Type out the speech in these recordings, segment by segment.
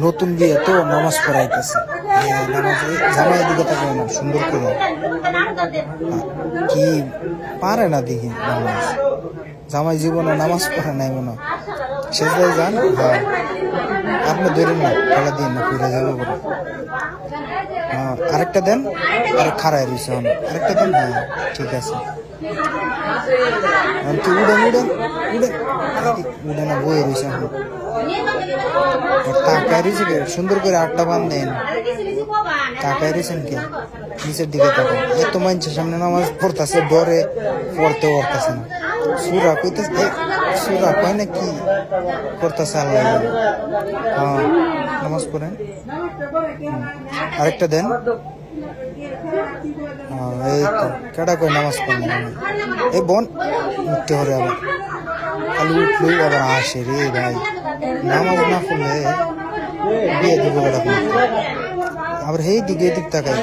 নতুন বিয়ে তো নামাজ পড়াইতেছে। জামাই দিকে তাকায় না সুন্দর করে, কি পারে না দেখি নামাজ। জামাই জীবনে নামাজ পড়ে নাই মনে হয়। সেজদায় যান। হ্যাঁ, আপনি ধরেন না, খেলা দিন না, ফিরে যাবে বলে। হ্যাঁ, আরেকটা দেন। আরে খারাই রয়েছে, আরেকটা দেন। হ্যাঁ, ঠিক আছে। উড়েন উড়েন উড়েন, উড়ে না বয়ে রয়েছে এখন। টাকায় রয়েছে কে সুন্দর করে আটটা বান দেন। টাকায় রয়েছেন কে নিচের দিকে তাকান। এত মানুষের সামনে নামাজ পড়তেছে, ডরে পড়তে পারতেছে না। সুরা কইতেছে, সুরা কয় না কি করতেছে আল্লাহ। হ্যাঁ, নামাজ পড়েন। আরেকটা দেন। এই তো কেডা কই নামাজ পড়েন। এই বোন উঠতে হবে আবার, খালি উঠলেই আবার আসে রে ভাই। নামাজ না পড়লে বিয়ে দিব কেডা করতে। আবার এই দিকে এদিক তাকাই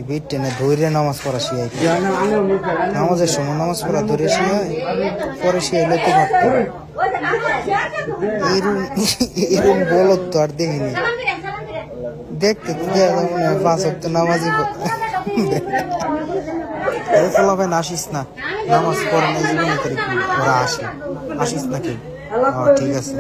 বিট টেনে ধৈর্য নামাজ পড়া শিয়াই। নামাজের সময় নামাজ পড়া ধরে শিয়াই, পরে শিয়াইলে তো পারতো। এরকম বলত তো আর দেখিনি। দেখতে তো মনে হয় 5 ওয়াক্ত নামাজই ফলাফেন। আসিস না, নামাজ পড়ে না জীবনে, ওরা আসে। আসিস নাকি? ঠিক আছে।